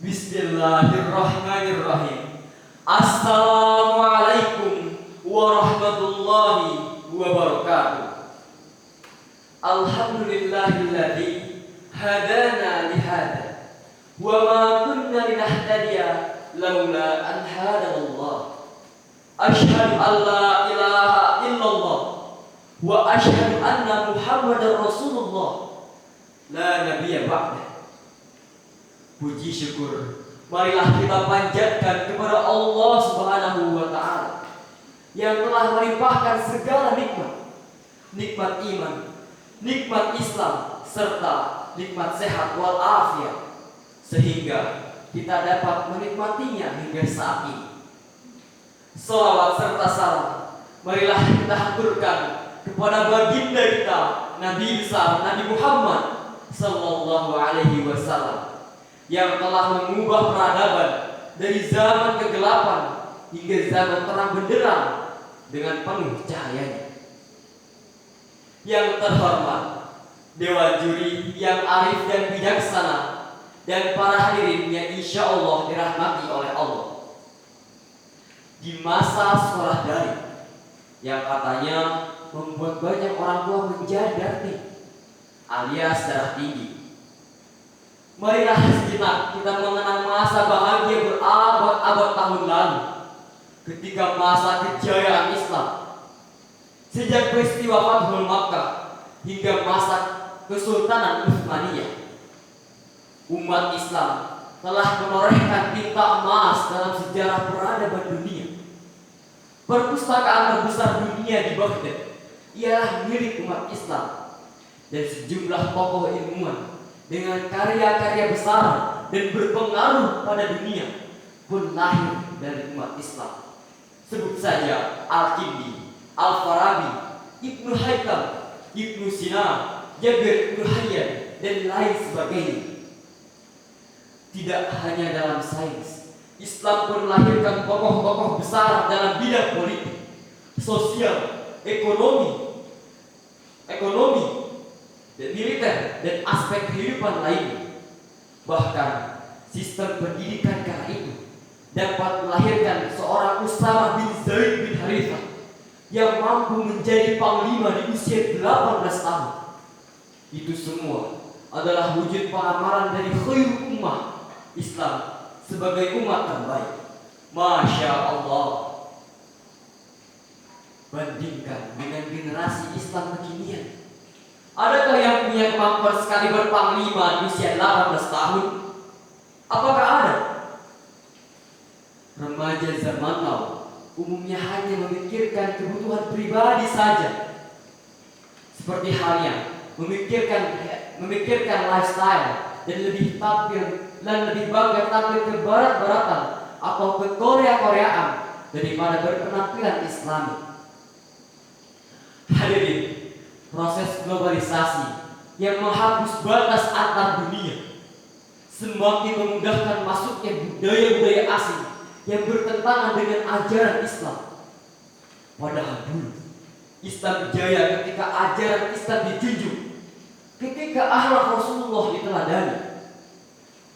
Bismillahirrahmanirrahim. Assalamualaikum warahmatullahi wabarakatuh. Alhamdulillahilladzi hadana lihada wa ma kunna linahtadiya laula an hadanallah. Asyhadu an la ilaha illallah wa asyhadu anna Muhammadar Rasulullah la nabiyya ba'dah. Puji syukur marilah kita panjatkan kepada Allah Subhanahu wa Ta'ala yang telah melimpahkan segala nikmat, nikmat iman, nikmat Islam, serta nikmat sehat wal afiat, sehingga kita dapat menikmatinya hingga saat ini. Salawat serta salam marilah kita haturkan kepada baginda kita, Nabi besar Nabi Muhammad sallallahu alaihi wasallam, yang telah mengubah peradaban dari zaman kegelapan hingga zaman terang benderang dengan penuh cahayanya. Yang terhormat Dewan Juri yang arif dan bijaksana, dan para hadirin yang insya Allah dirahmati oleh Allah. Di masa sekolah daring yang katanya membuat banyak orang tua menjadi darting alias darah tinggi, marilah sejenak kita mengenang masa bahagia berabad-abad tahun lalu, ketika masa kejayaan Islam, sejak peristiwa Fathul Makkah hingga masa Kesultanan Utsmaniyah. Umat Islam telah menorehkan tinta emas dalam sejarah peradaban dunia. Perpustakaan terbesar dunia di Baghdad ialah milik umat Islam, dan sejumlah tokoh ilmuwan dengan karya-karya besar dan berpengaruh pada dunia pun lahir dari umat Islam. Sebut saja Al-Kindi, Al-Farabi, Ibnu Haytham, Ibnu Sina, Jabir Ibnu Hayyan, dan lain sebagainya. Tidak hanya dalam sains, Islam pun melahirkan tokoh-tokoh besar dalam bidang politik, sosial, ekonomi, dan militer, dan aspek kehidupan lainnya. Bahkan sistem pendidikan kala itu dapat melahirkan seorang Usama bin Zaid bin Harithah yang mampu menjadi panglima di usia 18 tahun. Itu semua adalah wujud pengamalan dari khairul ummah Islam sebagai umat terbaik. Masya Allah. Bandingkan dengan generasi Islam kekinian, adakah yang punya kemampuan sekali berpanglima di usia 18 tahun? Apakah ada? Remaja zaman now umumnya hanya memikirkan kebutuhan pribadi saja, seperti halnya memikirkan lifestyle dan lebih bangga tampil ke barat-baratan atau ke Korea-Koreaan daripada berpenampilan Islami. Hadirin, proses globalisasi yang menghapus batas antar dunia semakin memudahkan masuknya budaya-budaya asing yang bertentangan dengan ajaran Islam. Padahal dulu Islam jaya ketika ajaran Islam dijunjung, ketika akhlak Rasulullah diteladani.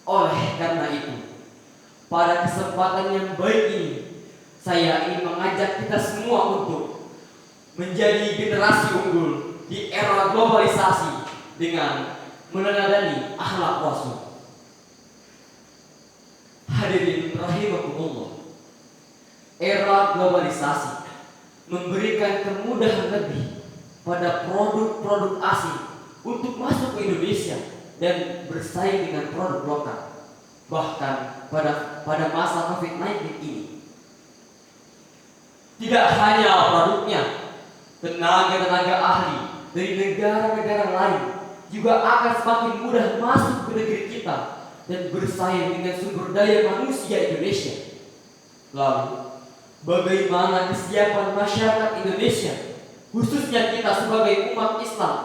Oleh karena itu, pada kesempatan yang baik ini, saya ingin mengajak kita semua untuk menjadi generasi unggul di era globalisasi dengan meneladani akhlak Rasul. Hadirin rahimakumullah, era globalisasi memberikan kemudahan lebih pada produk-produk asing untuk masuk ke Indonesia dan bersaing dengan produk lokal. Bahkan pada masa COVID-19 ini, tidak hanya produknya, tenaga-tenaga ahli dari negara-negara lain juga akan semakin mudah masuk ke negeri kita dan bersaing dengan sumber daya manusia Indonesia. Lalu, bagaimana kesiapan masyarakat Indonesia, khususnya kita sebagai umat Islam?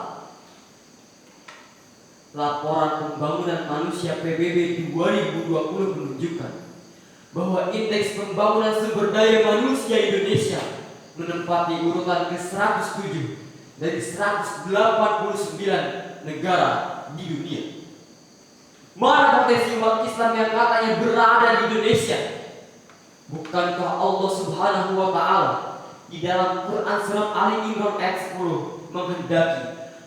Laporan Pembangunan Manusia PBB 2020 menunjukkan bahwa indeks pembangunan sumber daya manusia Indonesia menempati urutan ke-107 dari 189 negara di dunia. Mana potensi umat Islam yang katanya berada di Indonesia? Bukankah Allah Subhanahu wa Ta'ala di dalam Quran surat Ali Imran ayat 10 menghendaki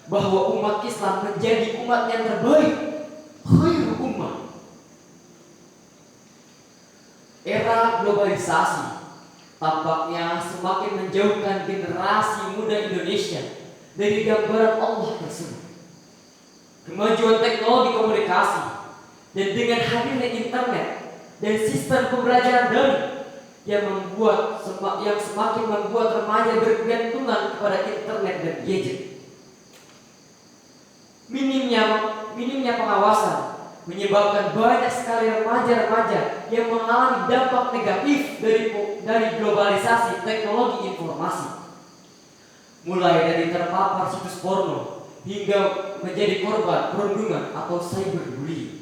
bahwa umat Islam menjadi umat yang terbaik, khairu ummah? Era globalisasi tampaknya semakin menjauhkan generasi muda Indonesia dari gambaran Allah tersebut. Kemajuan teknologi komunikasi dan dengan hadirnya internet dan sistem pembelajaran daring yang semakin membuat remaja bergantungan kepada internet dan gadget. Minimnya pengawasan menyebabkan banyak sekali remaja-remaja yang mengalami dampak negatif dari globalisasi teknologi informasi, mulai dari terpapar situs porno hingga menjadi korban perundungan atau cyberbullying.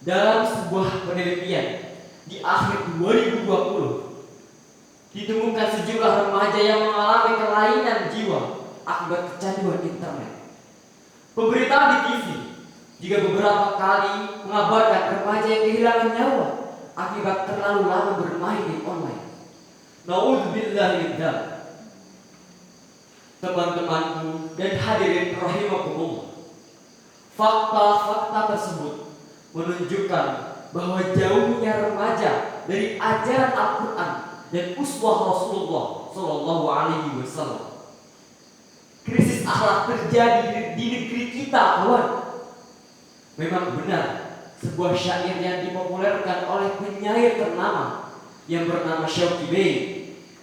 Dalam sebuah penelitian di akhir 2020 ditemukan sejumlah remaja yang mengalami kelainan jiwa akibat kecanduan internet. Pemberitaan di TV juga beberapa kali mengabarkan remaja yang kehilangan nyawa akibat terlalu lama bermain di online. Na'udzubillah min dzalik. Teman-temanku dan hadirin rahimakumullah, fakta-fakta tersebut menunjukkan bahwa jauhnya remaja dari ajaran Al-Quran dan uswah Rasulullah Shallallahu Alaihi Wasallam. Krisis akhlak terjadi di negeri kita, kawan. Memang benar, sebuah syair yang dipopulerkan oleh penyair ternama yang bernama Syauqi Bey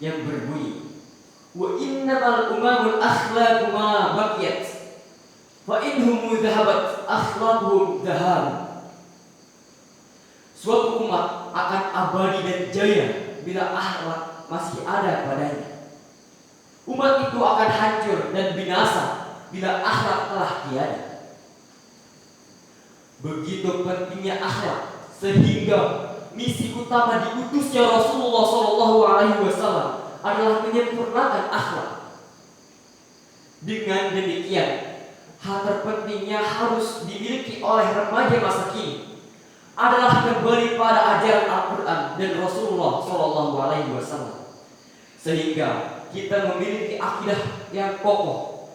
yang berbunyi, wa innamal umamul akhlaqu ma baqiyat fa inhum dhahabat akhlaquhum dhahab. Suatu umat akan abadi dan jaya bila akhlak masih ada padanya. Umat itu akan hancur dan binasa bila akhlak telah tiada. Begitu pentingnya akhlak sehingga misi utama diutusnya Rasulullah Shallallahu Alaihi Wasallam adalah menyempurnakan akhlak. Dengan demikian, hal terpentingnya harus dimiliki oleh remaja masa kini adalah kembali pada ajaran Al-Quran dan Rasulullah Shallallahu Alaihi Wasallam, sehingga kita memiliki akidah yang kokoh.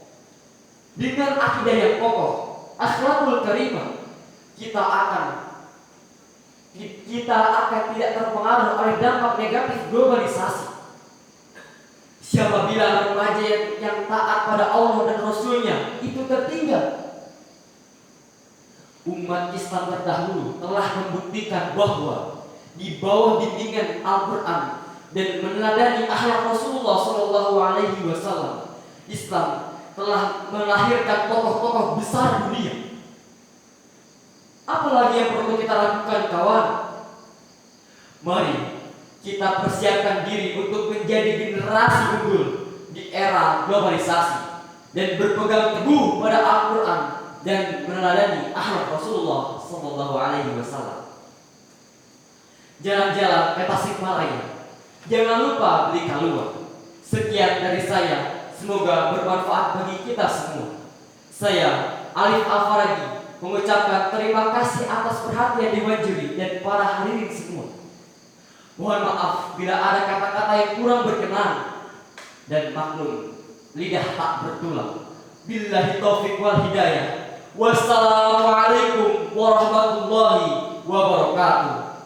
Dengan akidah yang kokoh, akhlakul karimah, kita akan tidak terpengaruh oleh dampak negatif globalisasi. Siapa bilang remaja yang taat pada Allah dan Rasulnya itu tertinggal? Umat Islam terdahulu telah membuktikan bahwa di bawah bimbingan Al-Quran dan meneladani akhlak Rasulullah Shallallahu Alaihi Wasallam, Islam telah melahirkan tokoh-tokoh besar dunia. Apalagi yang perlu kita lakukan, kawan? Mari kita persiapkan diri untuk menjadi generasi unggul di era globalisasi dan berpegang teguh pada Al-Quran dan meneladani akhlak Rasulullah Sallallahu Alaihi Wasallam. Jalan-jalan ke Tasikmalaya, jangan lupa beli kalua. Sekian dari saya, semoga bermanfaat bagi kita semua. Saya Alif Al-Faragi mengucapkan terima kasih atas perhatian Dewan Juri dan para hadirin semua. Mohon maaf bila ada kata-kata yang kurang berkenan dan maklum lidah tak bertulang. Billahi taufiq wal hidayah. Wassalamualaikum warahmatullahi wabarakatuh.